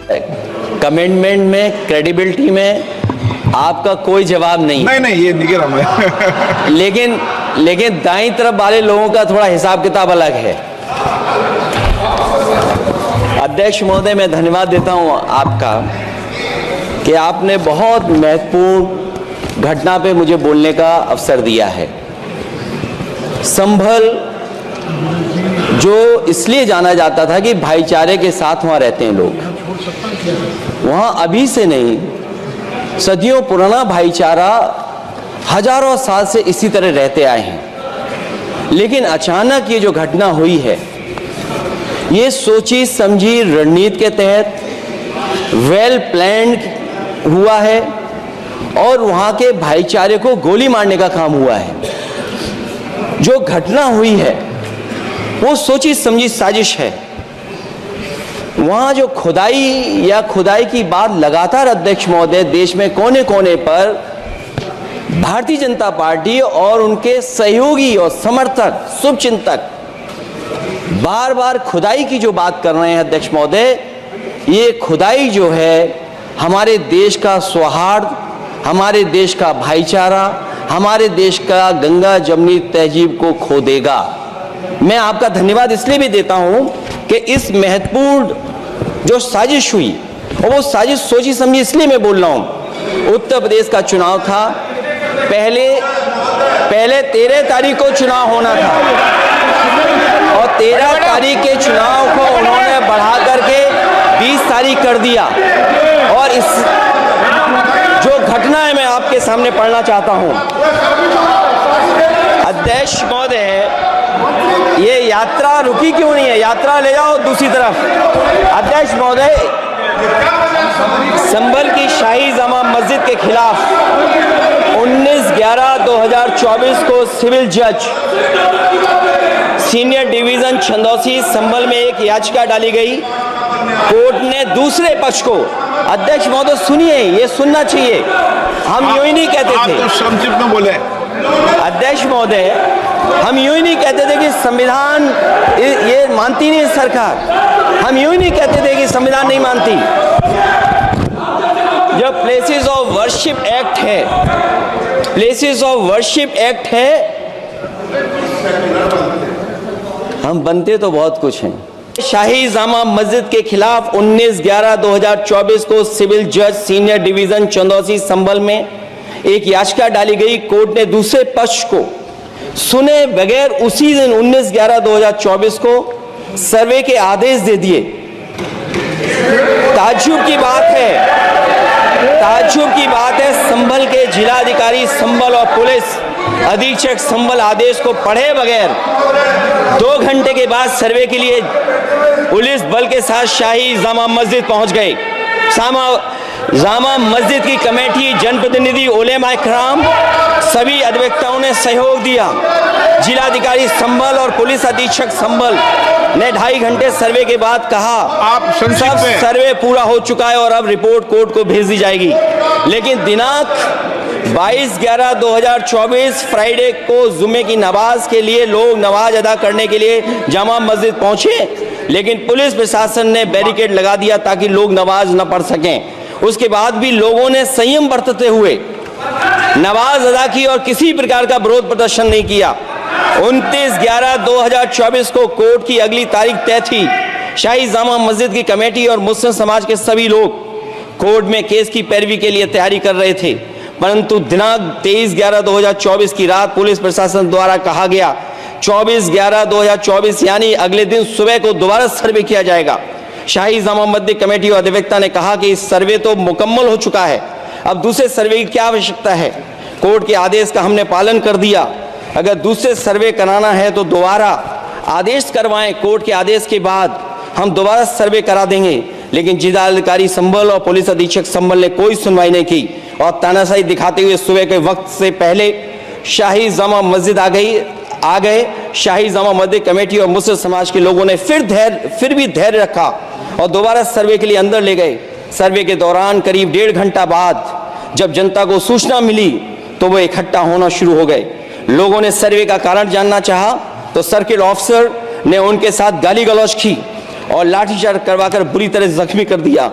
कमेंटमेंट में, क्रेडिबिलिटी में आपका कोई जवाब नहीं। नहीं, ये नहीं कह रहा मैं। लेकिन दाईं तरफ वाले लोगों का थोड़ा हिसाब किताब अलग है। अध्यक्ष महोदय, मैं धन्यवाद देता हूं आपका कि आपने बहुत महत्वपूर्ण घटना पे मुझे बोलने का अवसर दिया है। संभल जो इसलिए जाना जाता था कि भाईचारे के साथ वहां रहते हैं लोग, वहां अभी से नहीं, सदियों पुराना भाईचारा हजारों साल से इसी तरह रहते आए हैं। लेकिन अचानक ये जो घटना हुई है, ये सोची समझी रणनीति के तहत वेल प्लान्ड हुआ है और वहां के भाईचारे को गोली मारने का काम हुआ है। जो घटना हुई है वो सोची समझी साजिश है। वहां जो खुदाई की बात लगातार अध्यक्ष महोदय देश में कोने कोने पर भारतीय जनता पार्टी और उनके सहयोगी और समर्थक, शुभचिंतक बार बार खुदाई की जो बात कर रहे हैं अध्यक्ष महोदय, ये खुदाई जो है हमारे देश का सौहार्द, हमारे देश का भाईचारा, हमारे देश का गंगा जमुनी तहजीब को खो देगा। मैं आपका धन्यवाद इसलिए भी देता हूं कि इस महत्वपूर्ण जो साजिश हुई, और वो साजिश सोची समझी इसलिए मैं बोल रहा हूं। उत्तर प्रदेश का चुनाव था, पहले 13 तारीख को चुनाव होना था और 13 तारीख के चुनाव को उन्होंने बढ़ा करके 20 तारीख कर दिया। और इस जो घटना है मैं आपके सामने पढ़ना चाहता हूं। अध्यक्ष महोदय, ये यात्रा रुकी क्यों नहीं है? यात्रा ले जाओ दूसरी तरफ। अध्यक्ष महोदय, संभल की शाही जामा मस्जिद के खिलाफ 19/11/2024 को सिविल जज सीनियर डिवीजन छंदौसी संभल में एक याचिका डाली गई। कोर्ट ने दूसरे पक्ष को, अध्यक्ष महोदय सुनिए, ये सुनना चाहिए, हम यूं ही नहीं कहते थे। आप तो संक्षिप्त में बोले। अध्यक्ष महोदय, हम यूं ही नहीं कहते थे कि संविधान ये मानती नहीं सरकार। हम यूं ही नहीं कहते थे कि संविधान नहीं मानती। जब प्लेसेस ऑफ वर्शिप एक्ट है, प्लेसेस ऑफ वर्शिप एक्ट है, हम बनते तो बहुत कुछ हैं। शाही जामा मस्जिद के खिलाफ 19/11/2024 को सिविल जज सीनियर डिवीजन चंदौसी संभल में एक याचिका डाली गई। कोर्ट ने दूसरे पक्ष को सुने बगैर उसी दिन 19/11/2024 को सर्वे के आदेश दे दिए। ताज्जुब की बात है, संभल के जिलाधिकारी संभल और पुलिस अधीक्षक संभल आदेश को पढ़े बगैर 2 घंटे के बाद सर्वे के लिए पुलिस बल के साथ शाही जामा मस्जिद पहुंच गए। जामा मस्जिद की कमेटी, जनप्रतिनिधि, उलेमा इकराम, सभी अधिवक्ताओं ने सहयोग दिया। जिलाधिकारी संभल और पुलिस अधीक्षक संभल ने 2.5 घंटे सर्वे के बाद कहा, आप सब सर्वे पूरा हो चुका है और अब रिपोर्ट कोर्ट को भेज दी जाएगी। लेकिन दिनांक 22/11/2024 फ्राइडे को जुमे की नमाज के लिए लोग नमाज अदा करने के लिए जामा मस्जिद पहुंचे, लेकिन पुलिस प्रशासन ने बैरिकेड लगा दिया ताकि लोग नमाज न पढ़ सकें। उसके बाद भी लोगों ने संयम बरतते हुए नमाज अदा की और किसी प्रकार का विरोध प्रदर्शन नहीं किया। 29/11/2024 को कोर्ट की अगली तारीख तय थी। शाही जामा मस्जिद की कमेटी और मुस्लिम समाज के सभी लोग कोर्ट में केस की पैरवी के लिए तैयारी कर रहे थे, परंतु दिनांक 23/11/2024 की रात पुलिस प्रशासन द्वारा कहा गया 24/11/2024 यानी अगले दिन सुबह को दोबारा सर्वे किया जाएगा। शाही जामा मस्जिद कमेटी और अधिवक्ता ने कहा कि इस सर्वे तो मुकम्मल हो चुका है, अब दूसरे सर्वे की क्या आवश्यकता है? कोर्ट के आदेश का हमने पालन कर दिया। अगर दूसरे सर्वे कराना है तो दोबारा आदेश करवाएं, कोर्ट के आदेश के बाद हम दोबारा सर्वे करा देंगे। लेकिन जिलाधिकारी संभल और पुलिस अधीक्षक संभल ने कोई सुनवाई नहीं की और तानाशाही दिखाते हुए सुबह के वक्त से पहले शाही जामा मस्जिद आ गए। शाही जामा मस्जिद कमेटी और मुस्लिम समाज के लोगों ने फिर भी धैर्य रखा और दोबारा सर्वे के लिए अंदर ले गए। सर्वे के दौरान करीब 1.5 घंटा बाद जब जनता को सूचना मिली तो वो इकट्ठा होना शुरू हो गए। लोगों ने सर्वे का कारण जानना चाहा तो सर्किल ऑफिसर ने उनके साथ गाली गलौज की और लाठीचार्ज करवाकर बुरी तरह जख्मी कर दिया।